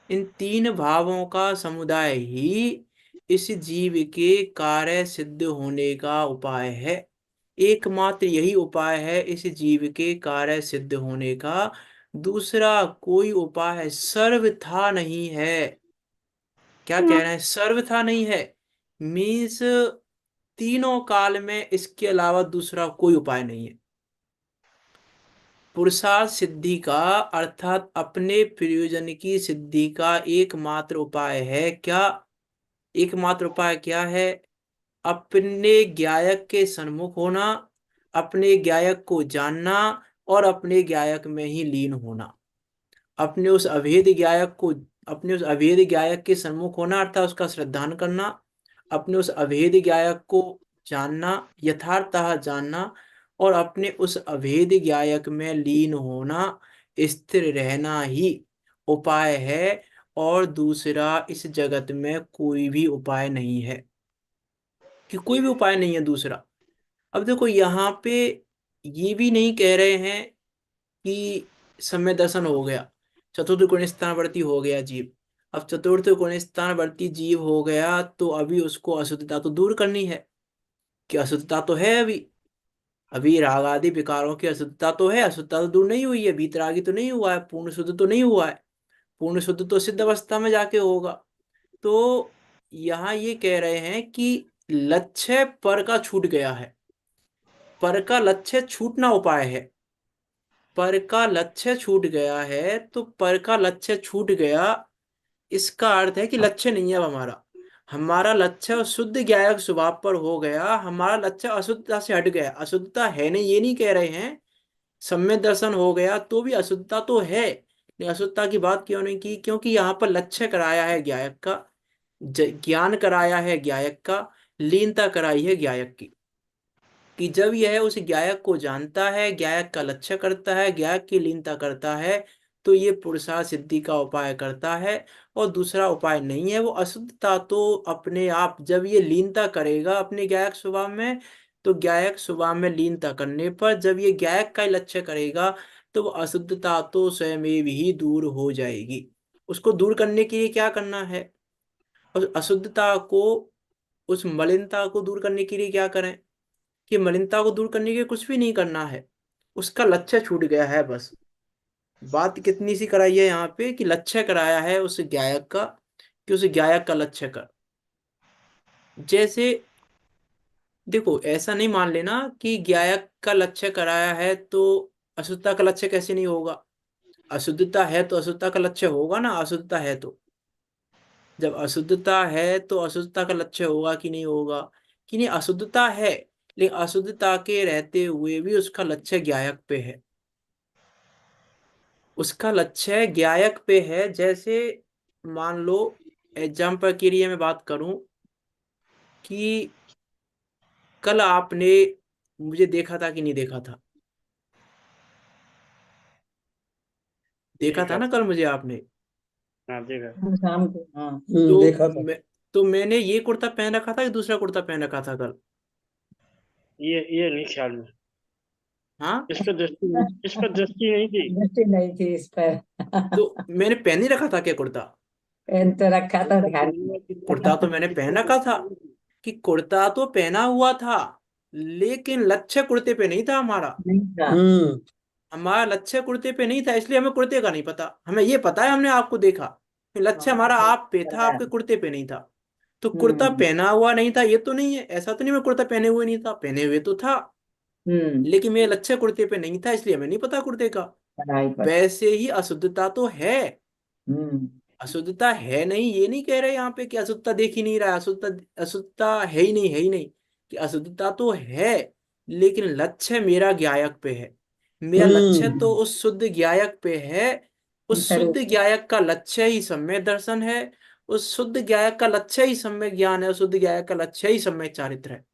इन तीन भावों का समुदाय ही इस जीव के कार्य सिद्ध होने का उपाय है, एकमात्र यही उपाय है इस जीव के कार्य सिद्ध होने का, दूसरा कोई उपाय सर्वथा नहीं है। क्या कह रहे हैं, सर्वथा नहीं है, मीन्स तीनों काल में इसके अलावा दूसरा कोई उपाय नहीं है। पुरुषार्थ सिद्धि का अर्थात अपने प्रयोजन की सिद्धि का एकमात्र उपाय है क्या, एकमात्र उपाय क्या है, अपने गायक के सन्मुख होना, अपने गायक को जानना और अपने गायक में ही लीन होना, अपने उस अभेद गायक को, अपने उस अभेद गायक के सन्मुख होना अर्थात उसका श्रद्धान करना, अपने उस अभेद गायक को जानना, यथार्थतः जानना, और अपने उस अभेद गायक में लीन होना, स्थिर रहना ही उपाय है, और दूसरा इस जगत में कोई भी उपाय नहीं है, कि कोई भी उपाय नहीं है दूसरा। अब देखो यहाँ पे ये भी नहीं कह रहे हैं कि सम्य दर्शन हो गया, चतुर्थ गुण स्थानवर्ती हो गया जीव, अब चतुर्थ गुण स्थानवर्ती जीव हो गया तो अभी उसको अशुद्धता तो दूर करनी है, कि अशुद्धता तो है अभी, अभी राग आदि विकारों की अशुद्धता तो है, अशुद्धता तो दूर नहीं हुई है, भीतरागी तो नहीं हुआ है, पूर्ण शुद्ध तो नहीं हुआ है, पूर्ण शुद्ध तो सिद्ध अवस्था में जाके होगा। तो यहाँ ये कह रहे हैं कि लक्ष्य पर का छूट गया है, पर का लक्ष्य छूटना उपाय है, पर का लक्ष्य छूट गया है, तो पर का लक्ष्य छूट गया, इसका अर्थ है कि लक्ष्य नहीं है अब हमारा, हमारा लक्ष्य शुद्ध ज्ञायक स्वभाव पर हो गया, हमारा लक्ष्य अशुद्धता से हट गया, अशुद्धता है नहीं ये नहीं कह रहे हैं, सम्यक दर्शन हो गया तो भी अशुद्धता तो है, लेकिन अशुद्धता की बात क्यों नहीं की, क्योंकि यहाँ पर लक्ष्य कराया है ज्ञायक का, ज्ञान कराया है ज्ञायक का, लीनता कराई है ज्ञायक की, कि जब यह उस गायक को जानता है, गायक का लक्ष्य करता है, गायक की लीनता करता है, तो ये पुरुषार्थ सिद्धि का उपाय करता है, और दूसरा उपाय नहीं है। वो अशुद्धता तो अपने आप जब ये लीनता करेगा अपने गायक स्वभाव में, तो गायक स्वभाव में लीनता करने पर जब ये गायक का ही लक्ष्य करेगा, तो वो अशुद्धता तो स्वयं ही दूर हो जाएगी। उसको दूर करने के लिए क्या करना है, उस अशुद्धता को, उस मलिनता को दूर करने के लिए क्या करें, कि मलिनता को दूर करने के लिए कुछ भी नहीं करना है, उसका लक्ष्य छूट गया है बस। बात कितनी सी कराई है यहाँ पे, कि लक्ष्य कराया है उस गायक का, कि उस गायक का लक्ष्य कर, जैसे देखो ऐसा नहीं मान लेना कि गायक का लक्ष्य कराया है तो अशुद्धता का लक्ष्य कैसे नहीं होगा, अशुद्धता है तो अशुद्धता का लक्ष्य होगा ना, अशुद्धता है तो, जब अशुद्धता है तो अशुद्धता का लक्ष्य होगा कि नहीं होगा, कि नहीं, अशुद्धता है लेकिन अशुद्धता के रहते हुए भी उसका लक्ष्य गायक पे है, उसका लक्ष्य गायक पे है। जैसे मान लो एग्जाम्पल के लिए मैं बात करूं कि कल आपने मुझे देखा था कि नहीं देखा था, देखा था देखा ना था। कल मुझे आपने, हाँ देखा। शाम को, हाँ, तो देखा था। तो मैंने ये कुर्ता पहन रखा था कि दूसरा कुर्ता पहन रखा था कल, ये नहीं ख्याल में। हाँ, इस पर दृष्टि नहीं थी। दृष्टि नहीं थी इस पर। तो मैंने पहन ही रखा था क्या कुर्ता? पेन तो रखा था, ध्यान कुर्ता तो मैंने पहन रखा था, कि कुर्ता तो पहना हुआ था, लेकिन लक्ष्य कुर्ते पे नहीं था हमारा। नहीं था। हमारा लक्ष्य कुर्ते पे नहीं था, इसलिए हमें कुर्ते का नहीं पता। हमें ये पता है, हमने आपको देखा, कि लक्ष्य हाँ, हमारा आप पे था, बताया। आपके कुर्ते पे नहीं था। तो कुर्ता हम्म। पहना हुआ नहीं था ये तो नहीं है, ऐसा तो नहीं मैं कुर्ता पहने हुए नहीं था, पहने हुए तो था, हम्म। लेकिन मेरे लक्ष्य कुर्ते पे नहीं था, इसलिए हमें नहीं पता कुर्ते का। पढ़ाई पर। वैसे ही अशुद्धता तो है। हम्म। अशुद्धता है नहीं ये नहीं कह रहे यहाँ पे कि अशुद्धता देख ही नहीं रहा है, अशुद्धता अशुद्धता है ही नहीं, है ही नहीं, कि अशुद्धता तो है, लेकिन लक्ष्य मेरा ज्ञायक पे है। मेरा लक्ष्य तो उस शुद्ध ज्ञायक पे है। उस शुद्ध स्वरूप। ज्ञायक का लक्ष्य ही सम्यक दर्शन है। उस शुद्ध ज्ञायक का लक्ष्य ही सम्यक ज्ञान है। उस शुद्ध ज्ञायक का लक्ष्य ही सम्यक चारित्र है।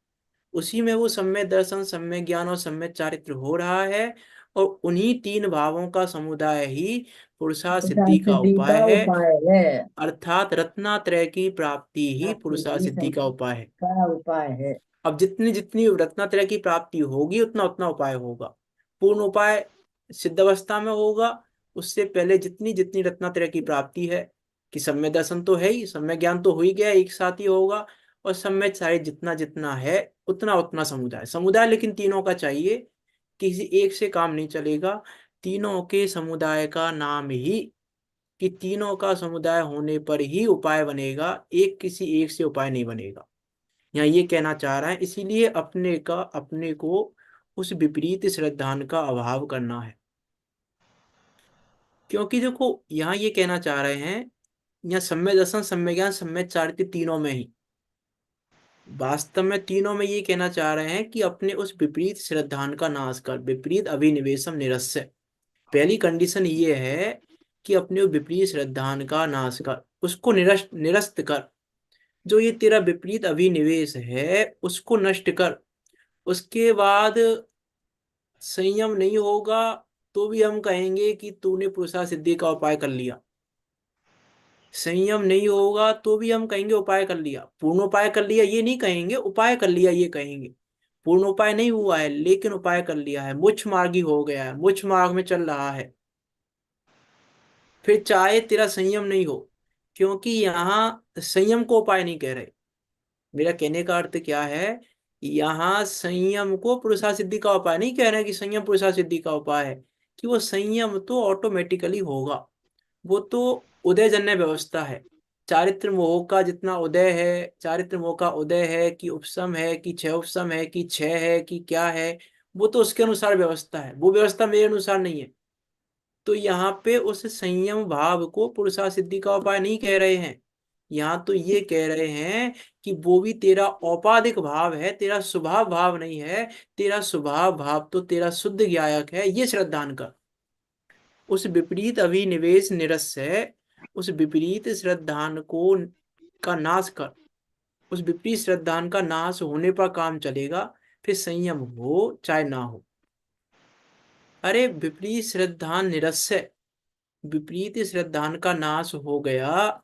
उसी में वो सम्यक दर्शन, सम्यक ज्ञान और सम्यक चारित्र हो रहा है। और उन्हीं तीन भावों का समुदाय ही पुरुषार्थ विचार सिद्धि का सिद्धि उपाय का है। उपाय है। अर्थात रत्नात्रय की प्राप्ति ही आपकी पुरुषार्थ ही सिद्धि का संसार उपाय है। का उपाय है। अब जितनी जितनी रत्नात्रय की प्राप्ति होगी, उतना उतना उपाय होगा। पूर्ण उपाय सिद्धावस्था में होगा। उससे पहले जितनी जितनी रत्नात्रय की प्राप्ति है, कि सम्यक दर्शन तो है ही, सम्यक ज्ञान तो हो ही गया, एक साथ ही होगा। और सम्यक चारित्र जितना जितना है, उतना उतना समुदाय समुदाय, लेकिन तीनों का चाहिए, किसी एक से काम नहीं चलेगा। तीनों के समुदाय का नाम ही, कि तीनों का समुदाय होने पर ही उपाय बनेगा, एक किसी एक से उपाय नहीं बनेगा। यहाँ ये कहना चाह रहा है, इसीलिए अपने को उस विपरीत श्रद्धान का अभाव करना है। क्योंकि देखो यहाँ ये कहना चाह रहे हैं, यहाँ सम्यक दर्शन, सम्यक ज्ञान, सम्यक चारित्र्य तीनों में ही, वास्तव में तीनों में ये कहना चाह रहे हैं कि अपने उस विपरीत श्रद्धान का नाश कर, विपरीत अभिनिवेशम निरस्य। पहली कंडीशन ये है कि अपने उस विपरीत श्रद्धान का नाश कर, उसको निरस्त निरस्त कर। जो ये तेरा विपरीत अभिनिवेश है उसको नष्ट कर। उसके बाद संयम नहीं होगा तो भी हम कहेंगे कि तूने पुरुषार्थ सिद्धि का उपाय कर लिया। संयम नहीं होगा तो भी हम कहेंगे उपाय कर लिया। पूर्ण उपाय कर लिया ये नहीं कहेंगे, उपाय कर लिया ये कहेंगे। पूर्ण उपाय नहीं हुआ है, लेकिन उपाय कर लिया है, मुख्य मार्गी हो गया है, मुख्य मार्ग में चल रहा है। फिर चाहे तेरा संयम नहीं हो, क्योंकि यहाँ संयम को उपाय नहीं कह रहे। मेरा कहने का अर्थ क्या है, यहाँ संयम को पुरुषार्थ सिद्धि का उपाय नहीं कह रहे हैं, कि संयम पुरुषार्थ सिद्धि का उपाय है, कि वो संयम तो ऑटोमेटिकली होगा। वो तो उदयजन्य व्यवस्था है। चारित्र मोह का जितना उदय है, चारित्र मोह का उदय है कि उपशम है, कि क्षय उपशम है, कि क्षय है, कि क्या है, वो तो उसके अनुसार व्यवस्था है, वो व्यवस्था मेरे अनुसार नहीं है। तो यहाँ पे उस संयम भाव को पुरुषार्थ सिद्धि का उपाय नहीं कह रहे हैं। यहाँ तो ये कह रहे हैं कि वो भी तेरा औपाधिक भाव है, तेरा स्वभाव भाव नहीं है। तेरा स्वभाव भाव तो तेरा शुद्ध ज्ञायक है, ये श्रद्धान का। उस विपरीत अभिनिवेश निरस्य, उस विपरीत श्रद्धान को का नाश कर। उस विपरीत श्रद्धान का नाश होने पर काम चलेगा, फिर संयम हो चाहे ना हो। अरे विपरीत श्रद्धान निरस्य, विपरीत श्रद्धान का नाश हो गया,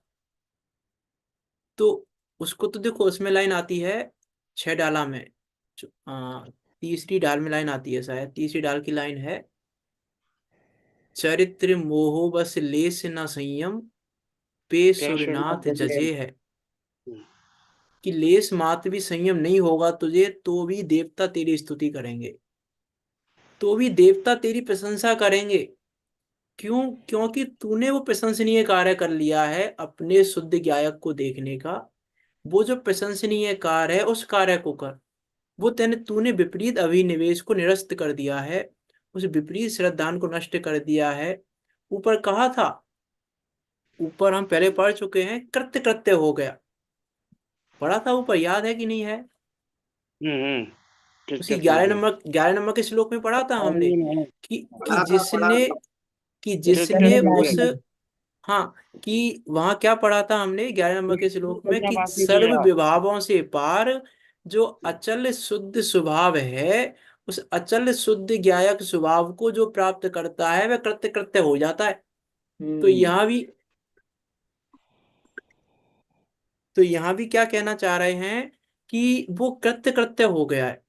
तो उसको तो देखो, उसमें लाइन आती है 6 डाला में, तीसरी डाल में लाइन आती है, शायद तीसरी डाल की लाइन है, चरित्र मोहो बस लेस न संयम, पे कैसे ना सुरनाथ जले। जजे है। कि लेस मात्र भी संयम नहीं होगा तुझे, तो भी देवता तेरी स्तुति करेंगे, तो भी देवता तेरी प्रशंसा करेंगे। क्यों? क्योंकि तूने वो प्रशंसनीय कार्य कर लिया है अपने शुद्ध ज्ञायक को देखने का। वो जो प्रशंसनीय कार्य है उस कार्य को कर। वो तूने विपरीत अभिनिवेश को निरस्त कर दिया है, उस विपरीत श्रद्धान को नष्ट कर दिया है। ऊपर कहा था, ऊपर हम पहले पढ़ चुके हैं, कृत्य कृत्य हो गया। पढ़ा था ऊपर, याद है कि नहीं है? हम्म। ठीक उसी है, समझ गए। 11 नंबर के श्लोक में पढ़ा था हमने, नहीं नहीं, कि पढ़ा जिसने, था। कि ठीक है, जिसने समझ उस, गए। हाँ, कि वहां क्या पढ़ा था हमने 11 नंबर के श्लोक में, करना कि बाकी थी सर्व आप। विभावों से पार जो अचल शुद्ध स्वभाव है, उस अचल शुद्ध ज्ञायक स्वभाव को जो प्राप्त करता है वह कृत्य कृत्य हो जाता है। तो हम्म। यहाँ भी, तो यहाँ भी क्या कहना चाह रहे हैं, कि वो कृत्य कृत्य हो गया है।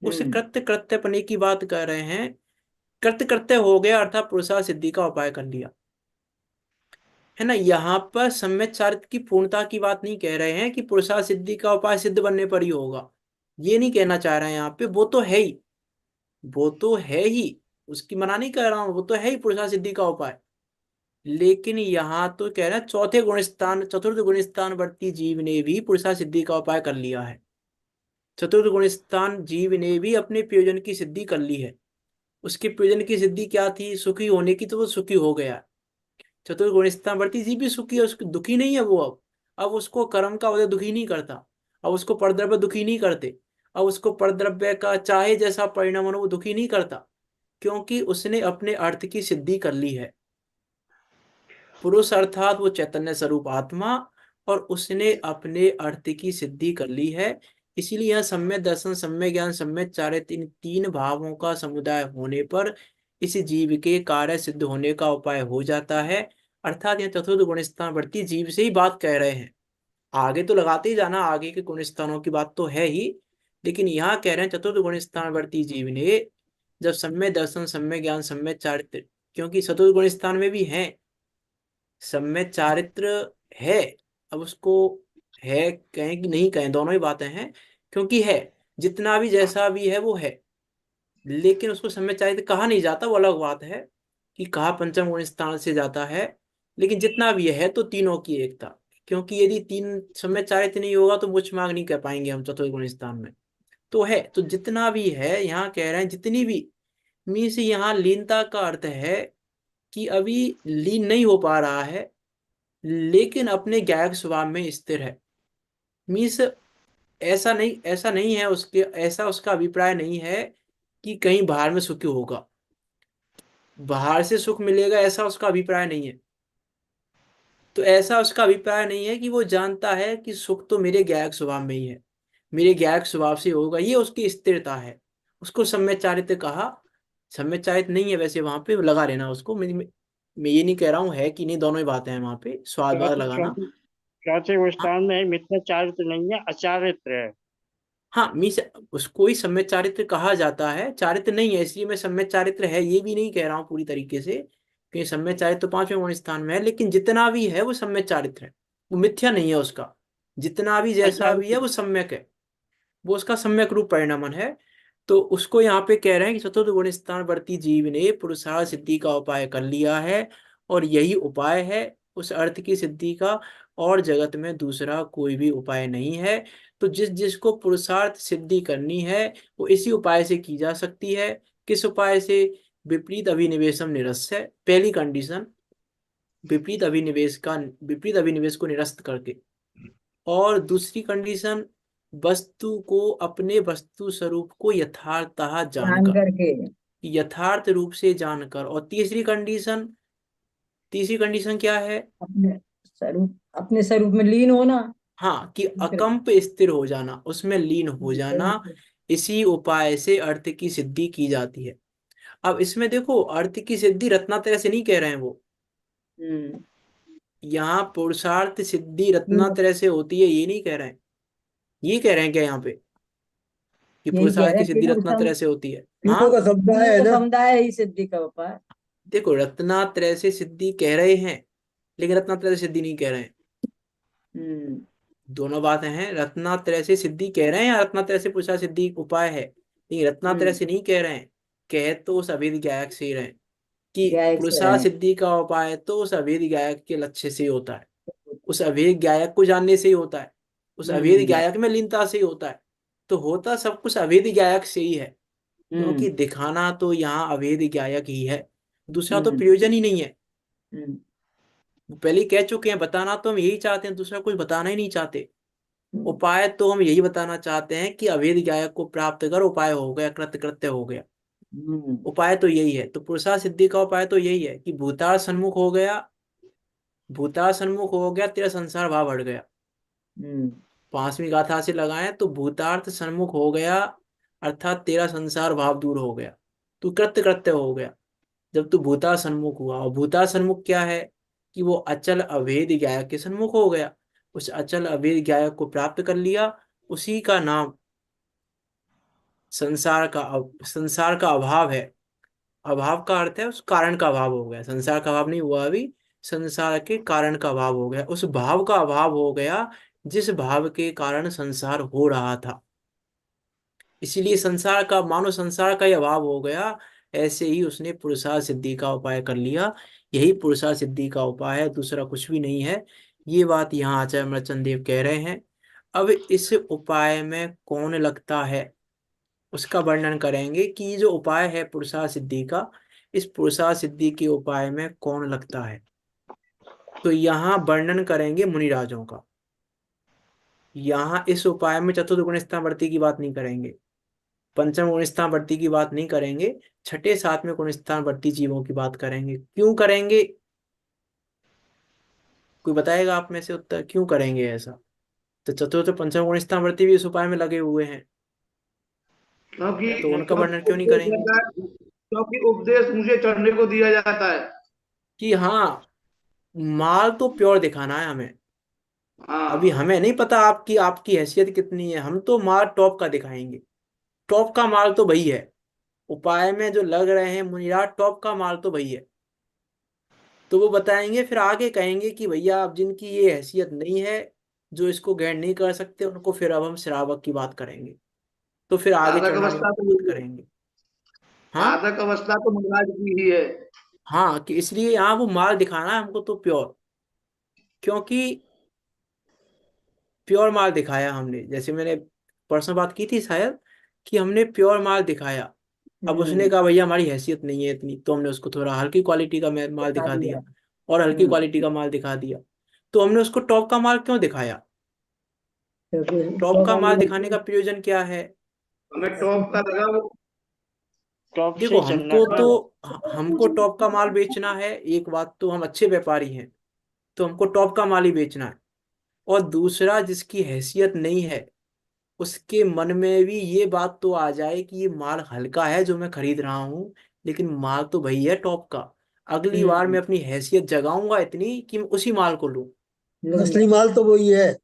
उस हम्म। कृत्य कृत्यपने की बात कर रहे हैं। कृत्य कृत्य हो गया अर्थात पुरुषार्थ सिद्धि का उपाय कर लिया, है ना। यहाँ पर सम्यक चारित्र की पूर्णता की बात नहीं कह रहे हैं कि पुरुषार्थ सिद्धि का उपाय सिद्ध बनने पर ही होगा, ये नहीं कहना चाह रहे हैं यहाँ पे। वो तो है ही, वो तो है ही, उसकी मना नहीं कर रहा हूँ, वो तो है ही पुरुषार्थ सिद्धि का उपाय। लेकिन यहाँ तो कह रहे हैं चौथे गुण स्थान चतुर्थ गुण स्थान वर्ती जीव ने भी पुरुषार्थ सिद्धि का उपाय कर लिया है। चतुर्थ गुण स्थान जीव ने भी अपने प्रयोजन की सिद्धि कर ली है। उसके प्रयोजन की सिद्धि क्या थी, सुखी होने की, तो वो सुखी हो गया। चतुर्थ गुण स्थान वर्ती जीव भी सुखी है, उसको दुखी नहीं है वो। अब उसको कर्म का उदय दुखी नहीं करता, अब उसको परद्रव्य दुखी नहीं करते, अब उसको परद्रव्य का चाहे जैसा परिणाम हो वो दुखी नहीं करता, क्योंकि उसने अपने अर्थ की सिद्धि कर ली है। पुरुष अर्थात वो चैतन्य स्वरूप आत्मा, और उसने अपने अर्थ की सिद्धि कर ली है। इसीलिए यह सम्यक दर्शन, सम्यक ज्ञान, सम्यक चारित्र, इन तीन भावों का समुदाय होने पर इस जीव के कार्य सिद्ध होने का उपाय हो जाता है। अर्थात यह चतुर्थ गुण स्थानवर्ती जीव से ही बात कह रहे हैं। आगे तो लगाते ही जाना, आगे के गुण स्थानों की बात तो है ही, लेकिन यहाँ कह रहे हैं चतुर्थ गुण स्थानवर्ती जीव ने जब सम्यक दर्शन, सम्यक ज्ञान, सम्यक चारित्र, क्योंकि चतुर्थ गुण स्थान में भी है, सम्यक चारित्र है। अब उसको है कहें कि नहीं कहें, दोनों ही बातें हैं, क्योंकि है, जितना भी जैसा भी है वो है। लेकिन उसको सम्यक चारित्र कहा नहीं जाता, वो अलग बात है कि कहा पंचम गुण स्थान से जाता है। लेकिन जितना भी है तो तीनों की एकता, क्योंकि यदि तीन सम्यक चारित्र नहीं होगा तो मुझ मांग नहीं कर पाएंगे हम चतुर्थ गुण स्थान में। तो है, तो जितना भी है यहाँ कह रहे हैं जितनी भी, मीन्स यहाँ लीनता का अर्थ है कि अभी लीन नहीं हो पा रहा है, लेकिन अपने गायक स्वभाव में स्थिर है। मीन्स ऐसा नहीं है उसके, ऐसा उसका अभिप्राय नहीं है कि कहीं बाहर में सुखी होगा, बाहर से सुख मिलेगा, ऐसा उसका अभिप्राय नहीं है। तो ऐसा उसका अभिप्राय नहीं है कि वो जानता है कि सुख तो मेरे गायक स्वभाव में ही है, मेरे गायक स्वभाव से होगा, ये उसकी स्थिरता है। उसको सम्यक चारित्र कहा। सम्यक चारित्र नहीं है वैसे, वहां पे लगा रहना उसको। मैं ये नहीं कह रहा हूँ है कि नहीं, दोनों ही बातें हैं वहां पे, स्वाद बाद चौथे लगाना। चौथे चौथे वो स्थान में मिथ्या चारित्र नहीं है, अचारित्र है। हाँ, मीस उसको ही सम्यक चारित्र कहा जाता है, चारित्र नहीं है, इसलिए मैं सम्यक चारित्र है ये भी नहीं कह रहा हूँ पूरी तरीके से, क्योंकि सम्यक चारित्र तो पांचवें गुण स्थान में है, लेकिन जितना भी है वो सम्यक चारित्र है, वो मिथ्या नहीं है उसका। जितना भी जैसा भी है अचारित्र। वो सम्यक है, वो उसका सम्यक रूप परिणमन है। तो उसको यहाँ पे कह रहे हैं कि चतुर्थ गुण स्थान वर्ती जीव ने पुरुषार्थ सिद्धि का उपाय कर लिया है, और यही उपाय है उस अर्थ की सिद्धि का, और जगत में दूसरा कोई भी उपाय नहीं है। तो जिस जिसको पुरुषार्थ सिद्धि करनी है वो इसी उपाय से की जा सकती है। किस उपाय से? विपरीत अभिनिवेशम निरस्य, पहली कंडीशन, विपरीत अभिनिवेश का, विपरीत अभिनिवेश को निरस्त करके। और दूसरी कंडीशन, वस्तु को अपने वस्तु स्वरूप को यथार्थतः जान जानकर, करके यथार्थ रूप से जानकर। और तीसरी कंडीशन क्या है? अपने स्वरूप में लीन होना। हाँ, कि दूसरे अकंप स्थिर हो जाना, उसमें लीन हो जाना। इसी उपाय से अर्थ की सिद्धि की जाती है। अब इसमें देखो, अर्थ की सिद्धि रत्नात्रय से नहीं कह रहे हैं वो, हम्म यहाँ पुरुषार्थ सिद्धि तीनों रत्नात्रय से होती है ये नहीं कह रहे हैं। ये कह रहे हैं क्या यहाँ पे कि यही कह पुरुषार्थ रहे की हैं, सिद्धि रत्नात्रय से होती है? तीनों हाँ, का समुदाय है ना, समुदाय ही सिद्धि का उपाय। देखो रत्नात्रय से सिद्धि कह रहे हैं, लेकिन रत्नात्रय से सिद्धि नहीं कह रहे हैं। हम्म दोनों बातें हैं, रत्नात्रय से सिद्धि कह रहे हैं या रत्नात्रय से पुरुषार्थ सिद्धि उपाय है, लेकिन रत्नात्रय हम्म से नहीं कह रहे हैं। कह तो उस अभेद गायक से ही रहे हैं कि गायक से पुरुषार्थ रहे। सिद्धि का उपाय तो उस अभेद गायक के लक्ष्य से ही होता है, उस अभेद गायक को जानने से ही होता है, उस अभेद गायक। गायक में लीनता से ही होता है। तो होता सब कुछ अभेद गायक से ही है, क्योंकि हम्म दिखाना तो यहाँ अभेद गायक ही है, दूसरा तो हम्म प्रयोजन ही नहीं है। हम्म वो पहले ही कह चुके हैं, बताना तो हम यही चाहते हैं, दूसरा कुछ बताना ही नहीं चाहते। हम्म उपाय तो हम यही बताना चाहते हैं कि अभेद गायक को प्राप्त कर उपाय हो गया, कृत्य कृत्य हो गया। हम्म उपाय तो यही है, तो पुरुषार्थ सिद्धि का उपाय तो यही है कि भूतार सन्मुख हो गया, भूतार सन्मुख हो गया, तेरा संसार भाव हट गया। हम्म पांचवी गाथा से लगाएं तो भूतार्थ सन्मुख हो गया, अर्थात तेरा संसार भाव दूर हो गया, तू कृत्य कृत्य हो गया। जब तू भूता सन्मुख हुआ, और भूता सन्मुख क्या है कि वो अचल अभेद गायक के सन्मुख हो गया, उस अचल अभेद गायक को प्राप्त कर लिया, उसी का नाम संसार का अभाव है। अभाव का अर्थ है उस कारण का अभाव हो गया, संसार का अभाव नहीं हुआ अभी, संसार के कारण का अभाव हो गया, उस भाव का अभाव हो गया जिस भाव के कारण संसार हो रहा था। इसीलिए संसार का, मानो संसार का ही अभाव हो गया। ऐसे ही उसने पुरुषार्थ सिद्धि का उपाय कर लिया। यही पुरुषार्थ सिद्धि का उपाय है, दूसरा कुछ भी नहीं है। ये बात यहाँ आचार्य अमरचंद देव कह रहे हैं। अब इस उपाय में कौन लगता है उसका वर्णन करेंगे कि ये जो उपाय है पुरुषार्थ सिद्धि का, इस पुरुषार्थ सिद्धि के उपाय में कौन लगता है। तो यहाँ वर्णन करेंगे मुनिराजों का। यहाँ इस उपाय में चतुर्थ गुण स्थानावर्ती की बात नहीं करेंगे, पंचम गुण स्थानावर्ती की बात नहीं करेंगे, छठे सातवें गुण स्थानावर्ती जीवों की बात करेंगे। क्यों करेंगे, कोई बताएगा आप में से उत्तर, क्यों करेंगे ऐसा। तो चतुर्थ पंचम गुण स्थानावर्ती भी इस उपाय में लगे हुए हैं, क्योंकि तो उनका क्योंकि वर्णन क्यों नहीं उपदेश करेंगे। रहता है, क्योंकि उपदेश मुझे चढ़ने को दिया जाता है। कि हाँ, माल तो प्योर दिखाना है हमें। अभी हाँ। हमें नहीं पता आपकी आपकी हैसियत कितनी है, हम तो माल टॉप का दिखाएंगे। टॉप का माल तो वही है, उपाय में जो लग रहे हैं मुनिराज, टॉप का माल तो वही है। तो वो बताएंगे, फिर आगे कहेंगे कि भैया अब जिनकी ये हैसियत नहीं है, जो इसको ग्रहण नहीं कर सकते, उनको फिर अब हम श्रावक की बात करेंगे। तो फिर आगे साधक चढ़ना नहीं अवस्था तो बात यही है। करेंगे। हाँ। साधक अवस्था तो महाराज की ही है। हाँ, कि इसलिए यहाँ वो माल दिखाना है हमको तो प्योर, क्योंकि प्योर माल दिखाया हमने, जैसे मैंने परसों बात की थी शायद, कि हमने प्योर माल दिखाया। अब उसने हम्म। कहा भैया हमारी हैसियत नहीं है इतनी, तो हमने उसको थोड़ा हल्की क्वालिटी का माल दिखा दिखा दिया। दिया, और हल्की हम्म। क्वालिटी का माल दिखा दिया। तो हमने उसको टॉप का माल क्यों दिखाया। क्योंकि टॉप तो का माल दिखाने हम का प्रयोजन क्या है। हमें टॉप का लगा वो। टॉप देखो से चलना हमको था। तो, हमको टॉप का माल बेचना है, एक बात तो हम अच्छे व्यापारी हैं, तो हमको टॉप का माल ही बेचना है। और दूसरा, जिसकी हैसियत नहीं है उसके मन में भी ये बात तो आ जाए कि ये माल हल्का है जो मैं खरीद रहा हूँ, लेकिन माल तो वही है टॉप का। अगली बार हम्म। मैं अपनी हैसियत जगाऊंगा इतनी कि मैं उसी माल को लूं। असली माल तो वही है।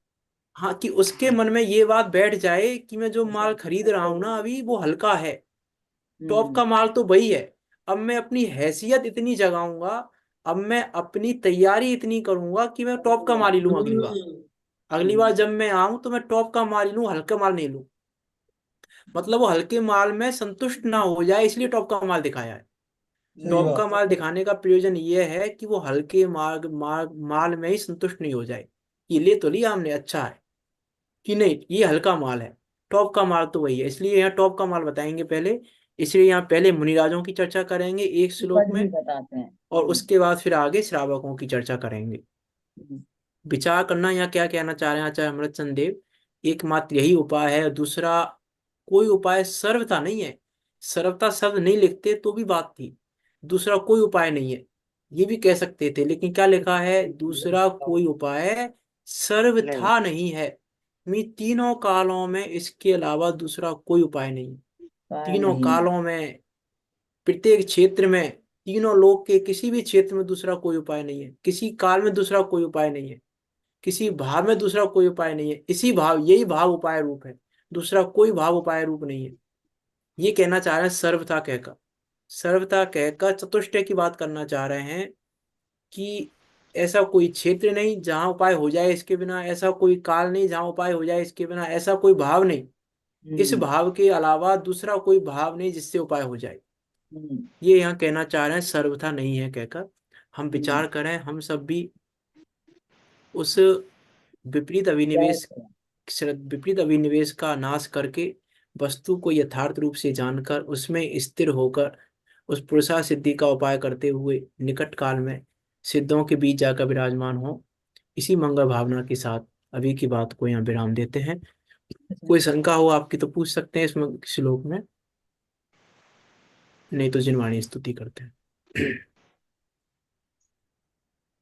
हाँ, कि उसके मन में ये बात बैठ जाए कि मैं जो माल खरीद रहा हूँ ना अभी, वो हल्का है, टॉप हम्म। का माल तो वही है। अब मैं अपनी हैसियत इतनी जगाऊंगा, अब मैं अपनी तैयारी इतनी करूंगा कि मैं टॉप का माल ही लूं अगली बार। अगली बार हम्म। जब मैं आऊं तो मैं टॉप का माल ही लूं, हल्का माल नहीं लूं। मतलब वो हल्के माल में संतुष्ट ना हो जाए, इसलिए टॉप का माल दिखाया है। सही टॉप का बात माल दिखाने का प्रयोजन ये है कि वो हल्के माल में ही संतुष्ट नहीं हो जाए। ये ले तो लिया हमने, अच्छा है, कि नहीं ये हल्का माल है, टॉप का माल तो वही है, इसलिए यहाँ टॉप का माल बताएंगे पहले। इसलिए यहाँ पहले मुनिराजों की चर्चा करेंगे एक है। श्लोक पद भी में, बताते हैं। और उसके बाद फिर आगे श्रावकों की चर्चा करेंगे। हम्म। विचार करना यहाँ क्या कहना चाह रहे हैं आचार्य अमृतचंद देव। एकमात्र यही उपाय है, दूसरा कोई उपाय सर्वथा नहीं है। सर्वथा शब्द नहीं लिखते तो भी बात थी, दूसरा कोई उपाय नहीं है ये भी कह सकते थे, लेकिन क्या लिखा है, दूसरा कोई उपाय नहीं। सर्वथा नहीं है। तीनों कालों में इसके अलावा दूसरा कोई उपाय नहीं। पाए तीनों नहीं। कालों में, प्रत्येक क्षेत्र में, तीनों लोक के किसी भी क्षेत्र में दूसरा कोई उपाय नहीं है, किसी काल में दूसरा कोई उपाय नहीं है, किसी भाव में दूसरा कोई उपाय नहीं है, इसी भाव, यही भाव उपाय रूप है, दूसरा कोई भाव उपाय रूप नहीं है। ये कहना चाह रहे हैं सर्वथा कहकर, सर्वथा कहकर चतुष्टय की बात करना चाह रहे हैं कि ऐसा कोई क्षेत्र नहीं जहां उपाय हो जाए इसके बिना, ऐसा कोई काल नहीं जहां उपाय हो जाए इसके बिना, ऐसा कोई भाव नहीं, इस हम्म। भाव के अलावा दूसरा कोई भाव नहीं जिससे उपाय हो जाए। हम्म। ये यहाँ कहना चाह रहे हैं सर्वथा नहीं है कहकर। हम हम्म। विचार करें, हम सब भी उस विपरीत अभिनिवेश, क्या है? विपरीत अभिनिवेश का नाश करके वस्तु को यथार्थ रूप से जानकर उसमें स्थिर होकर उस पुरुषार्थ सिद्धि का उपाय करते हुए निकट काल में सिद्धों के बीच जाकर विराजमान हो। इसी मंगल भावना के साथ अभी की बात को यहाँ विराम देते हैं। कोई शंका हो आपकी तो पूछ सकते हैं इसमें श्लोक में, नहीं तो जिनवाणी स्तुति करते हैं।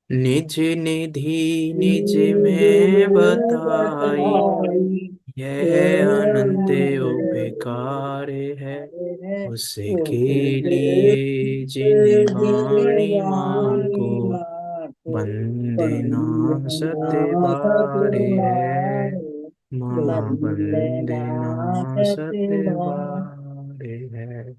निज निधि निज में बताई, यह अनंत उपकार है उसके लिए जिन वाणी मांगो, वंदना सत्य बारे है, माँ बंदना वंदना सत्य सतवार। बारे है।